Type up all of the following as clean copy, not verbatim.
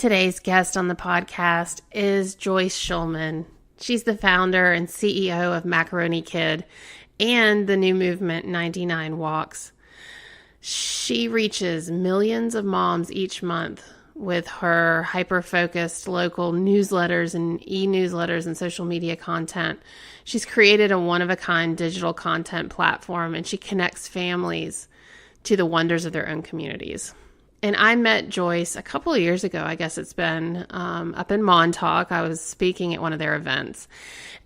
Today's guest on the podcast is Joyce Shulman. She's the founder and CEO of Macaroni Kid and the new movement 99 Walks. She reaches millions of moms each month with her hyper-focused local newsletters and e-newsletters and social media content. She's created a one-of-a-kind digital content platform, and she connects families to the wonders of their own communities. And I met Joyce a couple of years ago. I guess it's been up in Montauk. I was speaking at one of their events.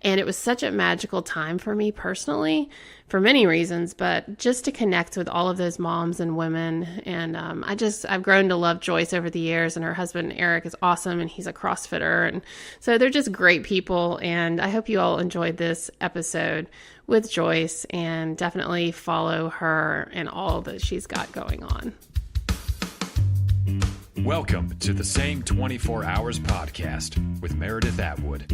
And it was such a magical time for me personally, for many reasons, but just to connect with all of those moms and women. And I've grown to love Joyce over the years, and her husband, Eric, is awesome, and he's a CrossFitter. And so they're just great people. And I hope you all enjoyed this episode with Joyce, and definitely follow her and all that she's got going on. Welcome to the Same 24 Hours podcast with Meredith Atwood.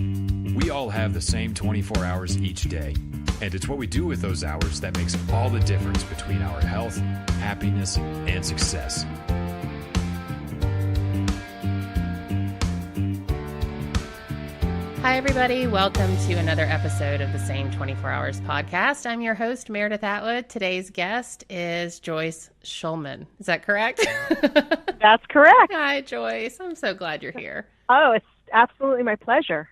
We all have the same 24 hours each day, and it's what we do with those hours that makes all the difference between our health, happiness, and success. Hi, everybody. Welcome to another episode of the Same 24 Hours podcast. I'm your host, Meredith Atwood. Today's guest is Joyce Shulman. Is that correct? That's correct. Hi, Joyce. I'm so glad you're here. Oh, it's absolutely my pleasure.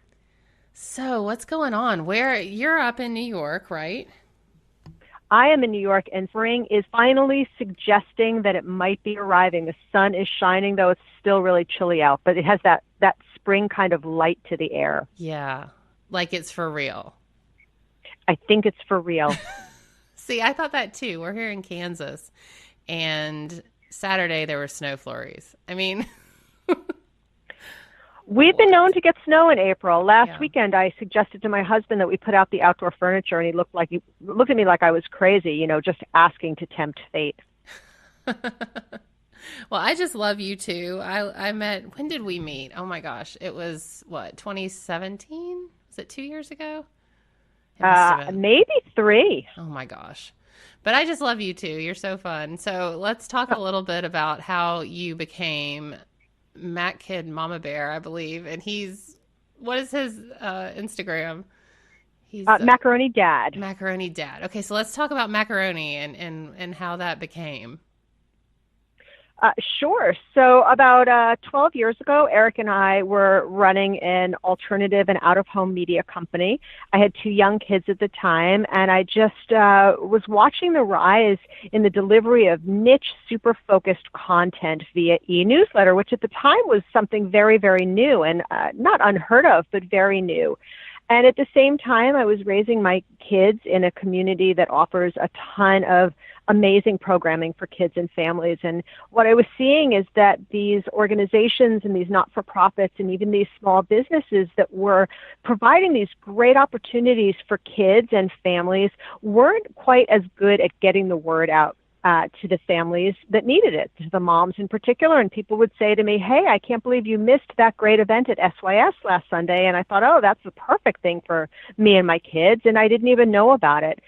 So what's going on? You're up in New York, right? I am in New York, and spring is finally suggesting that it might be arriving. The sun is shining, though it's still really chilly out, but it has that spring kind of light to the air. Yeah, like it's for real. I think it's for real. See, I thought that too. We're here in Kansas, and Saturday there were snow flurries. I mean... We've been known to get snow in April. Last weekend, I suggested to my husband that we put out the outdoor furniture, and he looked at me like I was crazy, just asking to tempt fate. Well, I just love you too. I met, when did we meet? Oh my gosh. It was 2017? Was it 2 years ago? Maybe 3. Oh my gosh. But I just love you too. You're so fun. So let's talk a little bit about how you became Mac Kid Mama Bear, I believe. And what is his Instagram? He's Macaroni Dad. Macaroni Dad. Okay, so let's talk about macaroni and how that became. Sure. So about 12 years ago, Eric and I were running an alternative and out-of-home media company. I had 2 young kids at the time, and I just was watching the rise in the delivery of niche, super-focused content via e-newsletter, which at the time was something very, very new and not unheard of, but very new. And at the same time, I was raising my kids in a community that offers a ton of amazing programming for kids and families. And what I was seeing is that these organizations and these not-for-profits and even these small businesses that were providing these great opportunities for kids and families weren't quite as good at getting the word out to the families that needed it, to the moms in particular. And people would say to me, hey, I can't believe you missed that great event at SYS last Sunday. And I thought, oh, that's the perfect thing for me and my kids. And I didn't even know about it.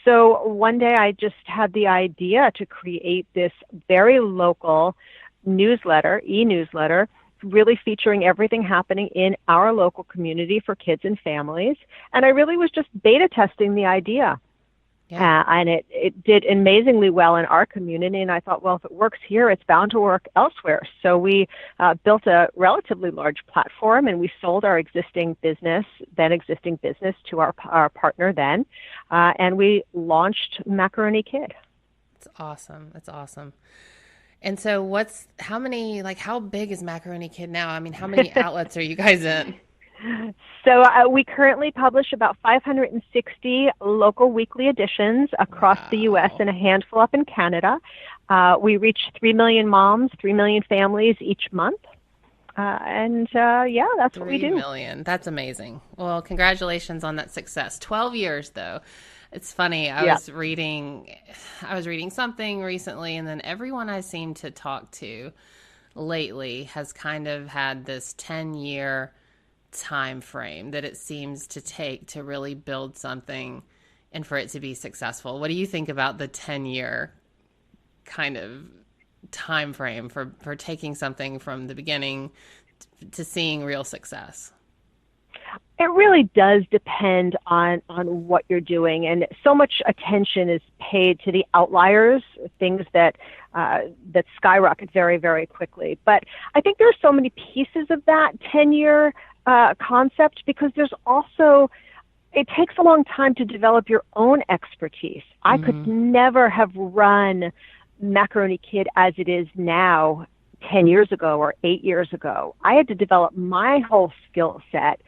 So one day I just had the idea to create this very local newsletter, e-newsletter, really featuring everything happening in our local community for kids and families. And I really was just beta testing the idea. Yeah. And it did amazingly well in our community. And I thought, well, if it works here, it's bound to work elsewhere. So we built a relatively large platform, and we sold our existing business to our partner then. And we launched Macaroni Kid. That's awesome. That's awesome. And so how big is Macaroni Kid now? I mean, how many outlets are you guys in? So we currently publish about 560 local weekly editions across the U.S. and a handful up in Canada. We reach 3 million moms, 3 million families each month. That's what we do. 3 million. That's amazing. Well, congratulations on that success. 12 years, though. It's funny. I was reading something recently, and then everyone I seem to talk to lately has kind of had this 10-year time frame that it seems to take to really build something and for it to be successful. What do you think about the 10-year kind of time frame for taking something from the beginning to seeing real success? It really does depend on what you're doing, and so much attention is paid to the outliers, things that skyrocket very, very quickly. But I think there are so many pieces of that 10-year concept, because there's also, it takes a long time to develop your own expertise. I could never have run Macaroni Kid as it is now 10 years ago or 8 years ago. I had to develop my whole skill set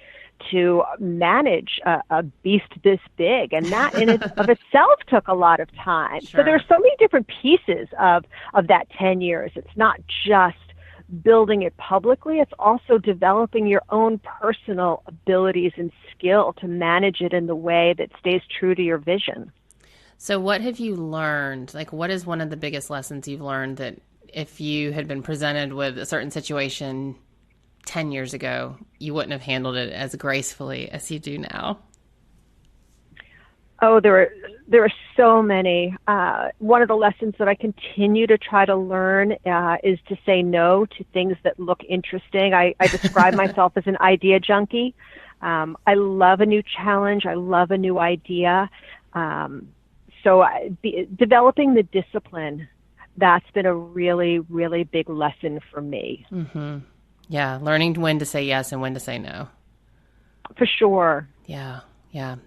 to manage a beast this big, and that in of itself took a lot of time. Sure. So there's so many different pieces of that 10 years. It's not just building it publicly, it's also developing your own personal abilities and skill to manage it in the way that stays true to your vision. So what have you learned? Like, what is one of the biggest lessons you've learned that if you had been presented with a certain situation 10 years ago, you wouldn't have handled it as gracefully as you do now? Oh, there are so many. One of the lessons that I continue to try to learn is to say no to things that look interesting. I describe myself as an idea junkie. I love a new challenge. I love a new idea. So developing the discipline, that's been a really, really big lesson for me. Mm-hmm. Yeah, learning when to say yes and when to say no. For sure. Yeah.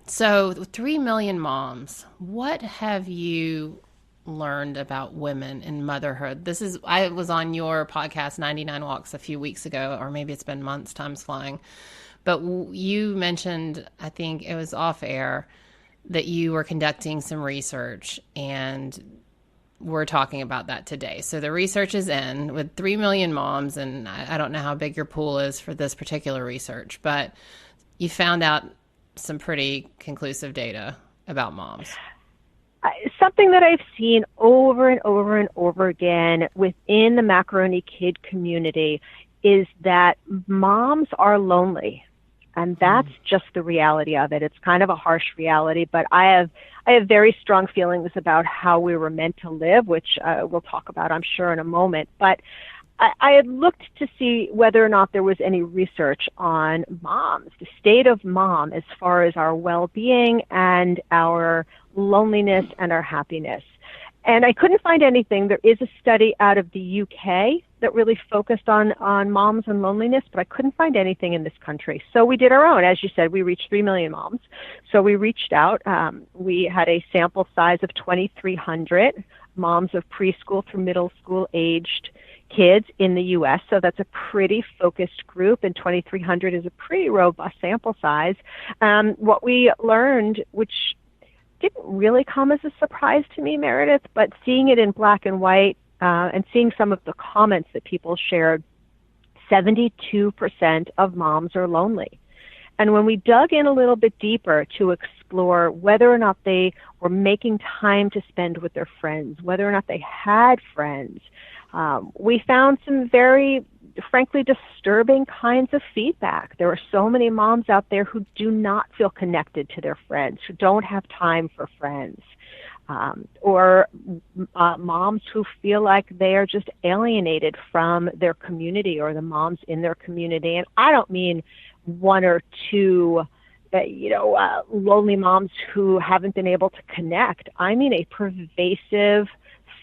So 3 million moms, what have you learned about women in motherhood? I was on your podcast, 99 Walks, a few weeks ago, or maybe it's been months, time's flying. But you mentioned, I think it was off air, that you were conducting some research, and we're talking about that today. So the research is in with 3 million moms, and I don't know how big your pool is for this particular research, but you found out some pretty conclusive data about moms. Something that I've seen over and over and over again within the Macaroni Kid community is that moms are lonely. And that's just the reality of it. It's kind of a harsh reality, but I have very strong feelings about how we were meant to live, which we'll talk about, I'm sure, in a moment. But I had looked to see whether or not there was any research on moms, the state of mom as far as our well-being and our loneliness and our happiness. And I couldn't find anything. There is a study out of the UK that really focused on moms and loneliness, but I couldn't find anything in this country. So we did our own. As you said, we reached 3 million moms. So we reached out. We had a sample size of 2,300 moms of preschool through middle school aged kids in the U.S. So that's a pretty focused group, and 2,300 is a pretty robust sample size. What we learned, which didn't really come as a surprise to me, Meredith, but seeing it in black and white and seeing some of the comments that people shared, 72% of moms are lonely. And when we dug in a little bit deeper to explore whether or not they were making time to spend with their friends, whether or not they had friends, we found some very, frankly, disturbing kinds of feedback. There are so many moms out there who do not feel connected to their friends, who don't have time for friends, or moms who feel like they are just alienated from their community or the moms in their community. And I don't mean one or two lonely moms who haven't been able to connect. I mean a pervasive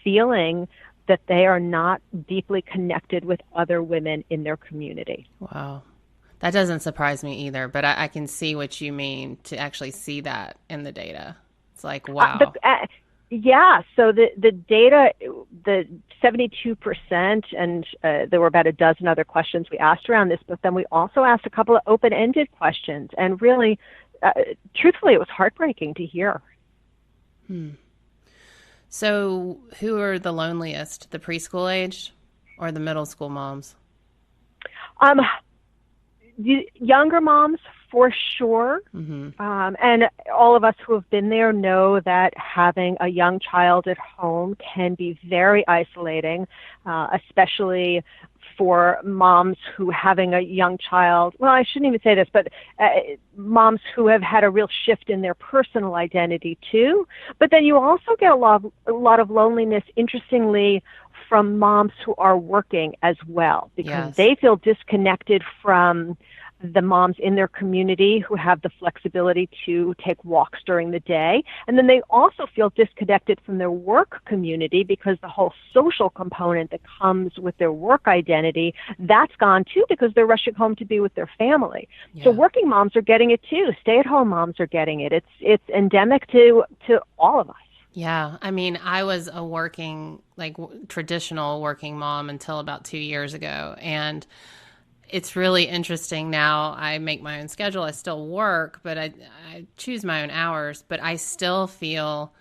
feeling that they are not deeply connected with other women in their community. Wow. That doesn't surprise me either, but I can see what you mean to actually see that in the data. It's like, wow. Yeah, so the data, the 72%, and there were about a dozen other questions we asked around this, but then we also asked a couple of open-ended questions, and really, truthfully, it was heartbreaking to hear. So who are the loneliest, the preschool aged or the middle school moms? The younger moms, For sure. And all of us who have been there know that having a young child at home can be very isolating, especially for moms who having a young child, well, I shouldn't even say this, but moms who have had a real shift in their personal identity too. But then you also get a lot of loneliness, interestingly, from moms who are working as well, because they feel disconnected from the moms in their community who have the flexibility to take walks during the day. And then they also feel disconnected from their work community because the whole social component that comes with their work identity, that's gone too because they're rushing home to be with their family. So working moms are getting it too. Stay-at-home moms are getting it. It's endemic to all of us. Yeah. I mean, I was a traditional working mom until about 2 years ago. And it's really interesting now. I make my own schedule. I still work, but I choose my own hours, but I still feel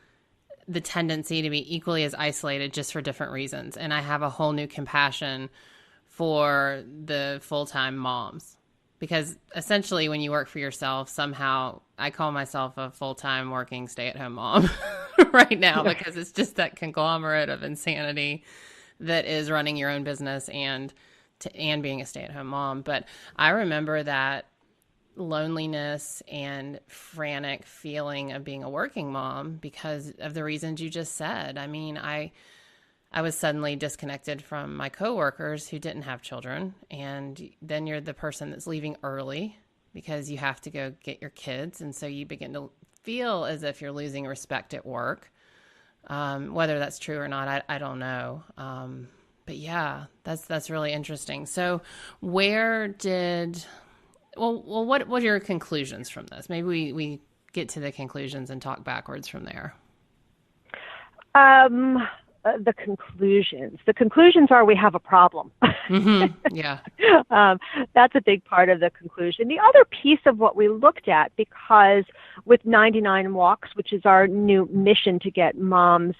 the tendency to be equally as isolated just for different reasons. And I have a whole new compassion for the full-time moms, because essentially when you work for yourself, somehow I call myself a full-time working stay-at-home mom right now, because it's just that conglomerate of insanity that is running your own business and being a stay-at-home mom. But I remember that loneliness and frantic feeling of being a working mom because of the reasons you just said. I mean, I was suddenly disconnected from my coworkers who didn't have children. And then you're the person that's leaving early because you have to go get your kids. And so you begin to feel as if you're losing respect at work. Whether that's true or not, I don't know. But yeah, that's really interesting. So what are your conclusions from this? Maybe we get to the conclusions and talk backwards from there. The conclusions are we have a problem. Yeah. That's a big part of the conclusion. The other piece of what we looked at, because with 99 Walks, which is our new mission to get moms,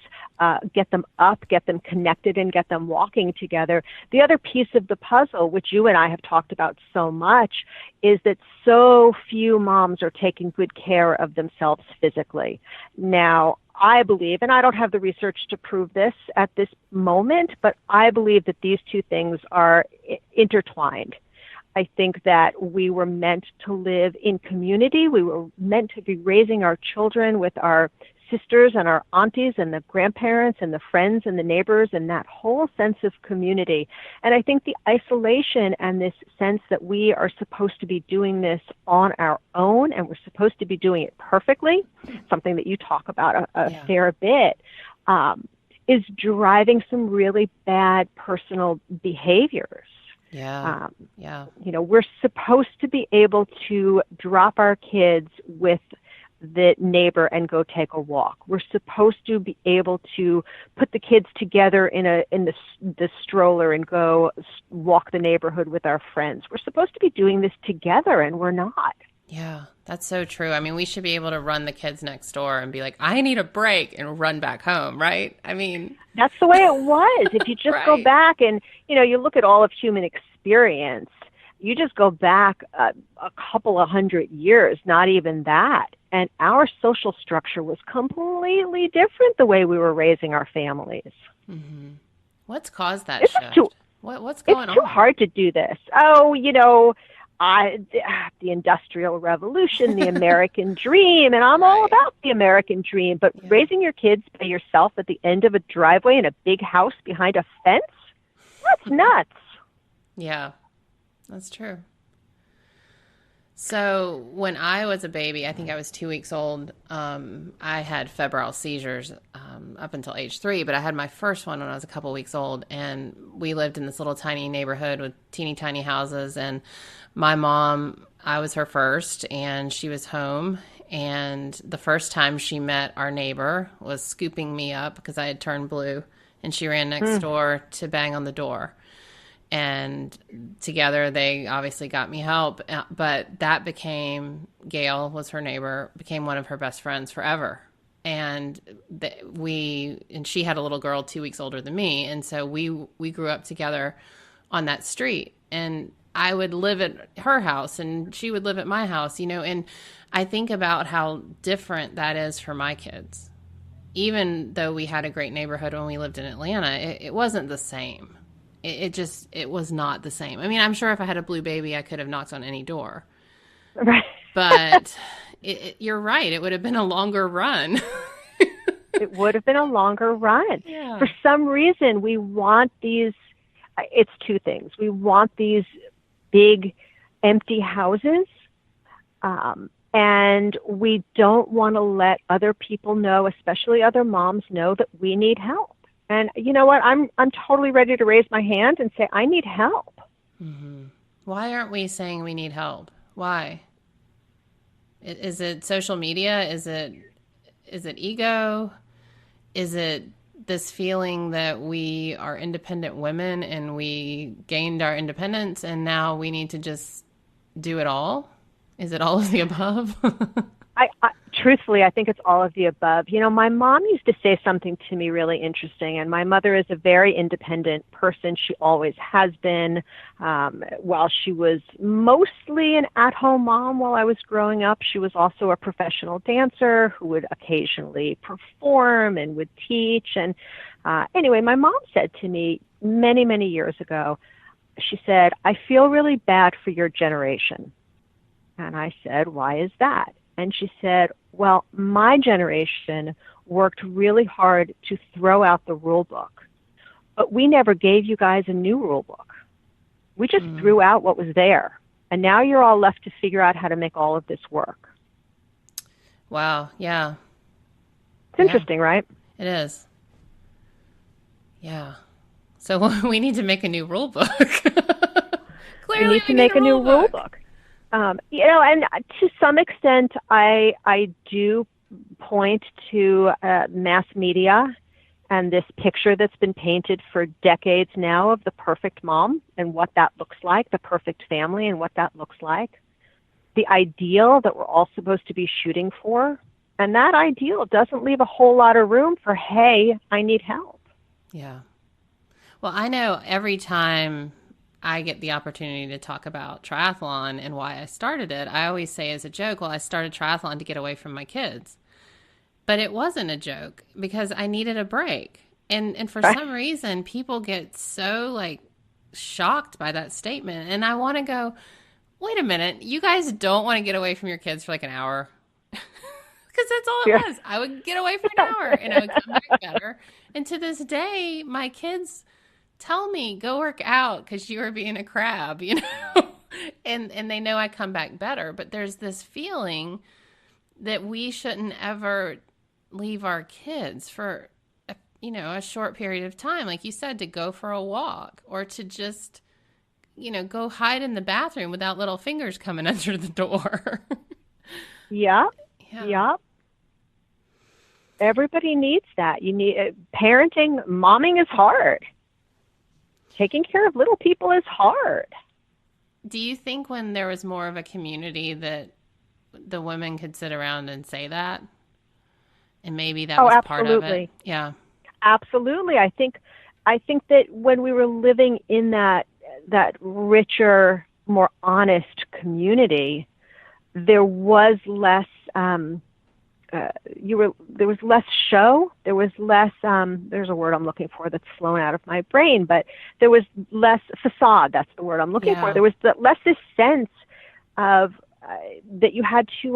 get them up, get them connected, and get them walking together, the other piece of the puzzle, which you and I have talked about so much, is that so few moms are taking good care of themselves physically. Now, I believe, and I don't have the research to prove this at this moment, but I believe that these two things are intertwined. I think that we were meant to live in community. We were meant to be raising our children with our sisters and our aunties and the grandparents and the friends and the neighbors and that whole sense of community. And I think the isolation and this sense that we are supposed to be doing this on our own and we're supposed to be doing it perfectly, something that you talk about a fair bit, is driving some really bad personal behaviors. Yeah. We're supposed to be able to drop our kids with the neighbor and go take a walk. We're supposed to be able to put the kids together in the stroller and go walk the neighborhood with our friends. We're supposed to be doing this together, and we're not. Yeah, that's so true. I mean, we should be able to run the kids next door and be like, I need a break, and run back home, right? I mean, that's the way it was. If you just go back and, you look at all of human experience, you just go back a couple of 100 years, not even that. And our social structure was completely different the way we were raising our families. Mm-hmm. What's caused that shift? What's going on? It's too hard to do this. The Industrial Revolution, the American dream, and I'm all about the American dream. But raising your kids by yourself at the end of a driveway in a big house behind a fence, that's nuts. Yeah, that's true. So when I was a baby, I think I was 2 weeks old, I had febrile seizures up until age 3, but I had my first one when I was a couple weeks old, and we lived in this little tiny neighborhood with teeny tiny houses, and my mom, I was her first, and she was home, and the first time she met our neighbor was scooping me up because I had turned blue, and she ran next door to bang on the door. And together they obviously got me help, but that became, Gail was her neighbor, became one of her best friends forever. And she had a little girl 2 weeks older than me. And so we grew up together on that street. And I would live at her house and she would live at my house, and I think about how different that is for my kids. Even though we had a great neighborhood when we lived in Atlanta, it wasn't the same. It was not the same. I mean, I'm sure if I had a blue baby, I could have knocked on any door. Right. But you're right. It would have been a longer run. It would have been a longer run. Yeah. For some reason, we want these, it's two things. We want these big empty houses, and we don't want to let other people know, especially other moms, know that we need help. And you know what? I'm totally ready to raise my hand and say, I need help. Mm-hmm. Why aren't we saying we need help? Why? Is it social media? Is it ego? Is it this feeling that we are independent women and we gained our independence and now we need to just do it all? Is it all of the above? Truthfully, I think it's all of the above. My mom used to say something to me really interesting, and my mother is a very independent person. She always has been. While she was mostly an at-home mom while I was growing up, she was also a professional dancer who would occasionally perform and would teach. And anyway, my mom said to me many, many years ago, she said, I feel really bad for your generation. And I said, why is that? And she said, well, my generation worked really hard to throw out the rule book, but we never gave you guys a new rule book. We just threw out what was there. And now you're all left to figure out how to make all of this work. Wow. Yeah. It's interesting, right? It is. Yeah. So we need to make a new rule book. Clearly, we need to make a new rule book. And to some extent, I do point to mass media and this picture that's been painted for decades now of the perfect mom and what that looks like, the perfect family and what that looks like, the ideal that we're all supposed to be shooting for. And that ideal doesn't leave a whole lot of room for, hey, I need help. Yeah. Well, I know every time I get the opportunity to talk about triathlon and why I started it, I always say as a joke, well, I started triathlon to get away from my kids. But it wasn't a joke because I needed a break. And for some reason, people get so shocked by that statement. And I want to go, wait a minute, you guys don't want to get away from your kids for an hour? Because that's all it was. I would get away for an hour and I would come back better. And to this day, my kids tell me, go work out because you are being a crab, and they know I come back better. But there's this feeling that we shouldn't ever leave our kids for, a short period of time. Like you said, to go for a walk or to just, go hide in the bathroom without little fingers coming under the door. Yeah. Everybody needs that. You need parenting. Momming is hard. Taking care of little people is hard. Do you think when there was more of a community that the women could sit around and say that? And maybe that was part of it? Yeah. Absolutely. I think that when we were living in that richer, more honest community, there was less there was less show. There was less, there's a word I'm looking for that's flown out of my brain, but there was less facade. That's the word I'm looking for. There was less this sense of that you had to,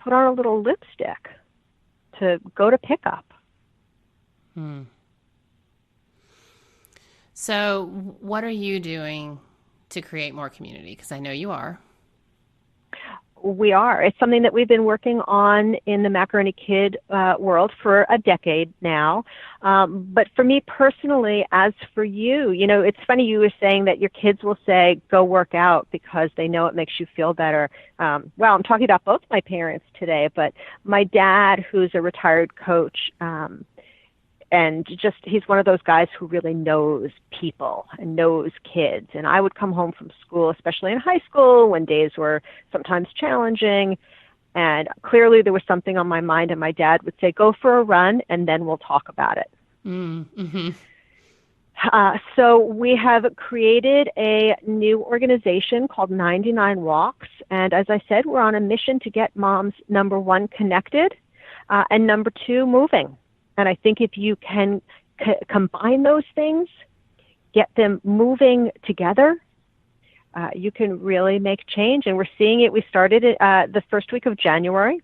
put on a little lipstick to go to pickup. So what are you doing to create more community? Because I know you are. We are. It's something that we've been working on in the Macaroni Kid world for a decade now. But for me personally, as for you, it's funny you were saying that your kids will say, go work out because they know it makes you feel better. Well, I'm talking about both my parents today, but my dad, who's a retired coach, and he's one of those guys who really knows people and knows kids. And I would come home from school, especially in high school, when days were sometimes challenging. And clearly there was something on my mind, and my dad would say, go for a run, and then we'll talk about it. Mm-hmm. So we have created a new organization called 99 Walks. And as I said, we're on a mission to get moms, number one, connected, and number two, moving. And I think if you can combine those things, get them moving together, you can really make change. And we're seeing it. We started it the first week of January.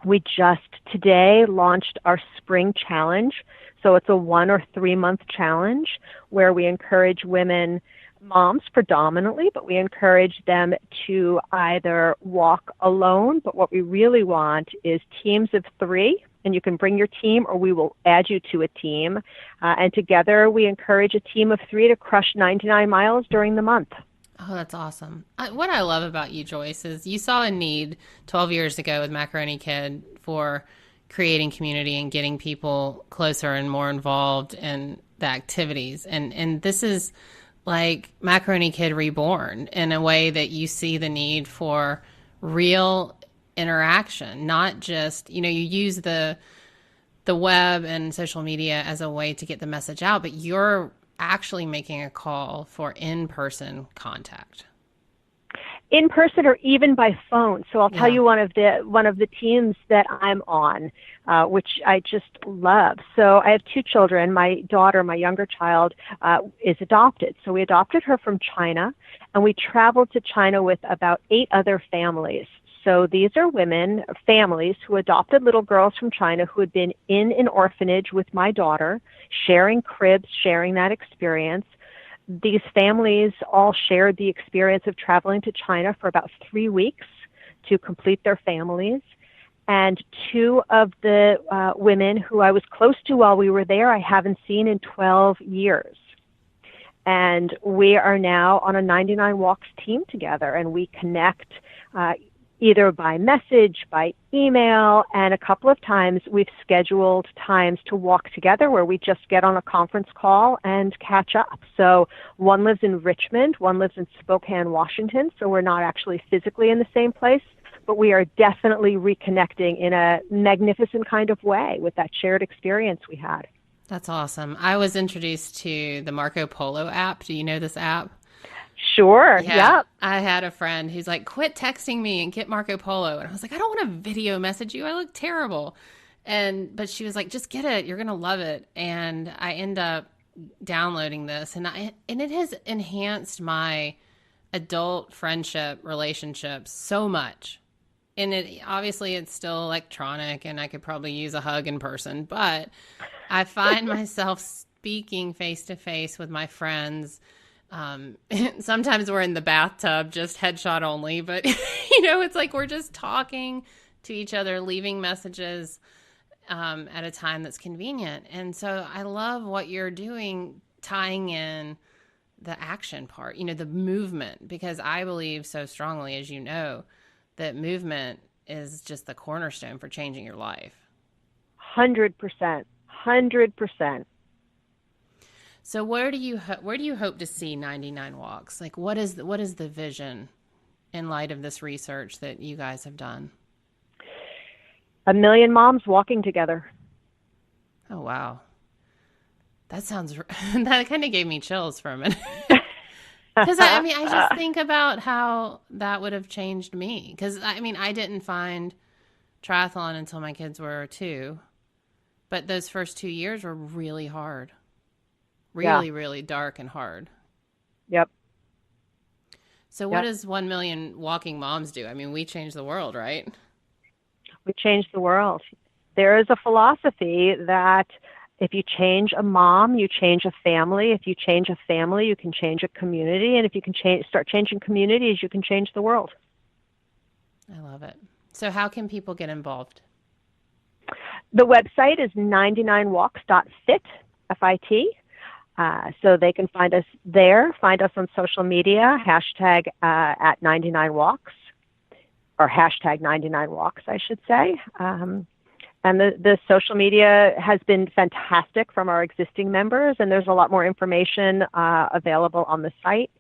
We just today launched our spring challenge. So it's a 1 or 3 month challenge where we encourage women, moms predominantly, but we encourage them to either walk alone, but what we really want is teams of 3, and you can bring your team or we will add you to a team. And together we encourage a team of 3 to crush 99 miles during the month. Oh, that's awesome. What I love about you, Joyce, is you saw a need 12 years ago with Macaroni Kid for creating community and getting people closer and more involved in the activities. And this is like Macaroni Kid reborn in a way that you see the need for real interaction, not just, you use the web and social media as a way to get the message out, but you're actually making a call for in-person contact. In person or even by phone. So I'll tell you one of the teams that I'm on, which I just love. So I have 2 children. My daughter, my younger child, is adopted. So we adopted her from China, and we traveled to China with about 8 other families. So these are families who adopted little girls from China who had been in an orphanage with my daughter, sharing cribs, sharing that experience. These families all shared the experience of traveling to China for about 3 weeks to complete their families. And 2 of the women who I was close to while we were there, I haven't seen in 12 years. And we are now on a 99 Walks team together, and we connect either by message, by email, and a couple of times we've scheduled times to walk together where we just get on a conference call and catch up. So one lives in Richmond, one lives in Spokane, Washington, so we're not actually physically in the same place, but we are definitely reconnecting in a magnificent kind of way with that shared experience we had. That's awesome. I was introduced to the Marco Polo app. Do you know this app? Sure. Yeah. Yep. I had a friend who's like, quit texting me and get Marco Polo. And I was like, I don't want to video message you. I look terrible. But she was like, just get it. You're going to love it. And I end up downloading this and it has enhanced my adult friendship relationships so much. And obviously it's still electronic and I could probably use a hug in person, but I find myself speaking face to face with my friends. Sometimes we're in the bathtub, just headshot only, but it's like we're just talking to each other, leaving messages at a time that's convenient. And so I love what you're doing, tying in the action part, the movement, because I believe so strongly, as you know, that movement is just the cornerstone for changing your life. 100%. 100%. So where do you hope to see 99 Walks? Like what is the vision in light of this research that you guys have done? 1 million moms walking together. Oh wow. That kind of gave me chills for a minute. Because I just think about how that would have changed me. Because I didn't find triathlon until my kids were 2, but those first 2 years were really hard. Really dark and hard. Yep. So what does 1 million walking moms do? We change the world, right? We change the world. There is a philosophy that if you change a mom, you change a family. If you change a family, you can change a community. And if you can start changing communities, you can change the world. I love it. So how can people get involved? The website is 99walks.fit, F-I-T. So they can find us there, find us on social media, hashtag at 99walks, or hashtag 99walks, I should say. And the social media has been fantastic from our existing members, and there's a lot more information available on the site.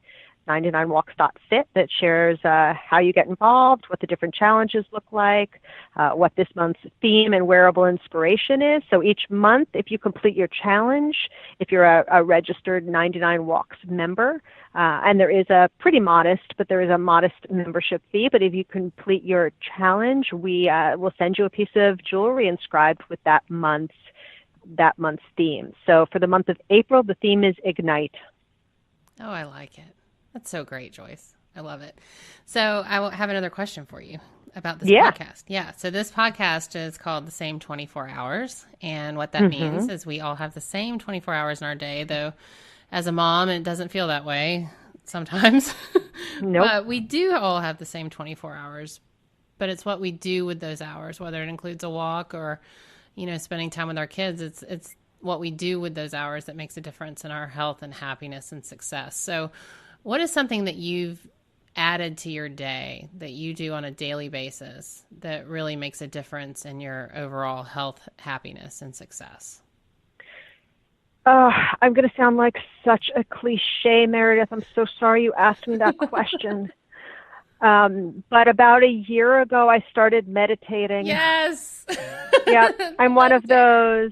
99walks.fit that shares how you get involved, what the different challenges look like, what this month's theme and wearable inspiration is. So each month, if you complete your challenge, if you're a registered 99 Walks member, and there is a pretty modest, but there is a modest membership fee. But if you complete your challenge, we will send you a piece of jewelry inscribed with that month's theme. So for the month of April, the theme is Ignite. Oh, I like it. That's so great, Joyce. I love it. So I will have another question for you about this podcast. Yeah. So this podcast is called The Same 24 Hours. And what that means is we all have the same 24 hours in our day, though as a mom, it doesn't feel that way sometimes. Nope. But we do all have the same 24 hours. But it's what we do with those hours, whether it includes a walk or, spending time with our kids. It's what we do with those hours that makes a difference in our health and happiness and success. So what is something that you've added to your day that you do on a daily basis that really makes a difference in your overall health, happiness, and success? I'm going to sound like such a cliche, Meredith. I'm so sorry you asked me that question. But about a year ago, I started meditating. Yes. Yeah, I'm one of those.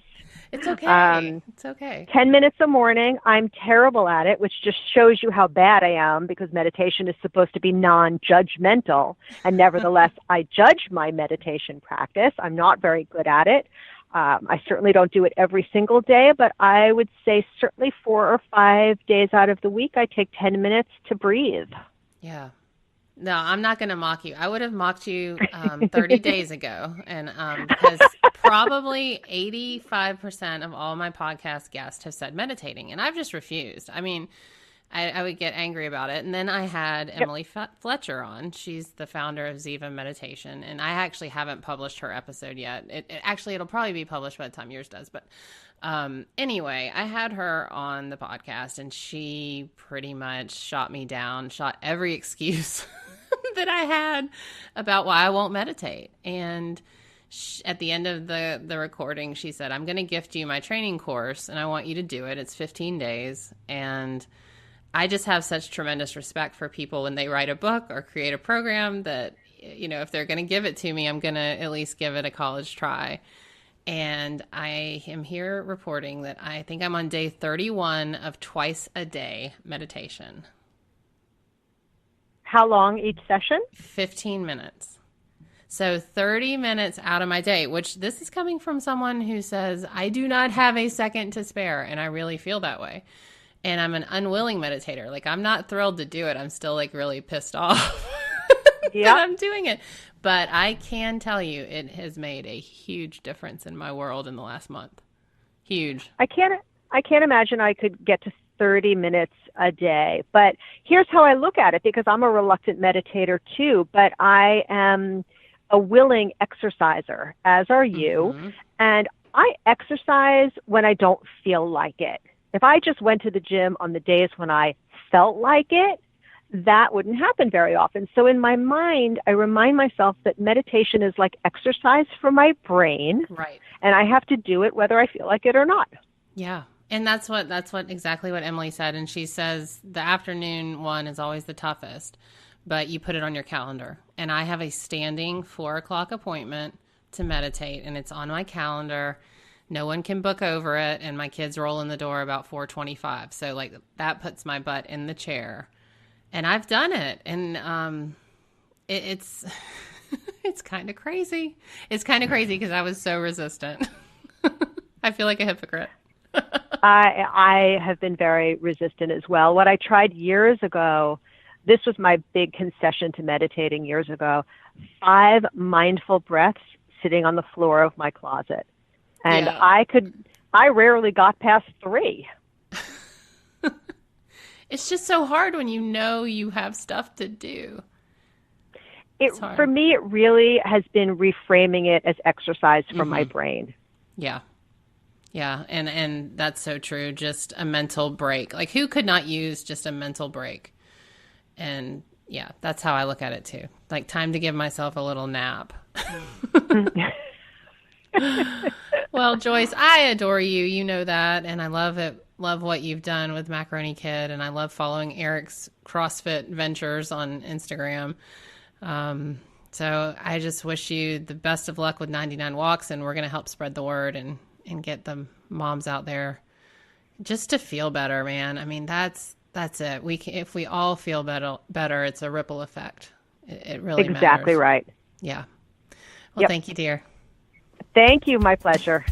It's okay. It's okay. 10 minutes a morning. I'm terrible at it, which just shows you how bad I am, because meditation is supposed to be non-judgmental. And nevertheless, I judge my meditation practice. I'm not very good at it. I certainly don't do it every single day, but I would say certainly 4 or 5 days out of the week, I take 10 minutes to breathe. Yeah. No, I'm not going to mock you. I would have mocked you 30 days ago. And because probably 85% of all my podcast guests have said meditating. And I've just refused. I mean, I would get angry about it. And then I had Emily Fletcher on. She's the founder of Ziva Meditation. And I actually haven't published her episode yet. It'll probably be published by the time yours does. But anyway, I had her on the podcast and she pretty much shot me down, shot every excuse that I had about why I won't meditate. And at the end of the recording, she said, I'm going to gift you my training course and I want you to do it. It's 15 days. And I just have such tremendous respect for people when they write a book or create a program that, if they're going to give it to me, I'm going to at least give it a college try. And I am here reporting that I think I'm on day 31 of twice a day meditation. How long each session? 15 minutes. So 30 minutes out of my day, which this is coming from someone who says, I do not have a second to spare. And I really feel that way. And I'm an unwilling meditator. Like, I'm not thrilled to do it. I'm still really pissed off that I'm doing it. But I can tell you it has made a huge difference in my world in the last month. Huge. I can't imagine I could get to 30 minutes a day. But here's how I look at it, because I'm a reluctant meditator too, but I am a willing exerciser, as are you. Mm-hmm. And I exercise when I don't feel like it. If I just went to the gym on the days when I felt like it, that wouldn't happen very often. So in my mind, I remind myself that meditation is like exercise for my brain. Right. And I have to do it whether I feel like it or not. Yeah. And that's exactly what Emily said. And she says the afternoon one is always the toughest, but you put it on your calendar. And I have a standing 4:00 appointment to meditate, and it's on my calendar. No one can book over it, and my kids roll in the door about 4:25. So that puts my butt in the chair, and I've done it. And it's it's kind of crazy. It's kind of crazy because I was so resistant. I feel like a hypocrite. I have been very resistant as well. What I tried years ago, this was my big concession to meditating years ago, 5 mindful breaths sitting on the floor of my closet. And I rarely got past 3. It's just so hard when you have stuff to do. For me, it really has been reframing it as exercise for my brain. Yeah. Yeah. And that's so true. Just a mental break. Like, who could not use just a mental break? And yeah, that's how I look at it too. Like, time to give myself a little nap. Well, Joyce, I adore you. You know that. And I love it love what you've done with Macaroni Kid, and I love following Eric's CrossFit ventures on Instagram. So I just wish you the best of luck with 99 Walks, and we're going to help spread the word and get the moms out there just to feel better, man. I mean, that's it. If we all feel better, it's a ripple effect. It really matters. Exactly right. Yeah. Well, Thank you, dear. Thank you. My pleasure.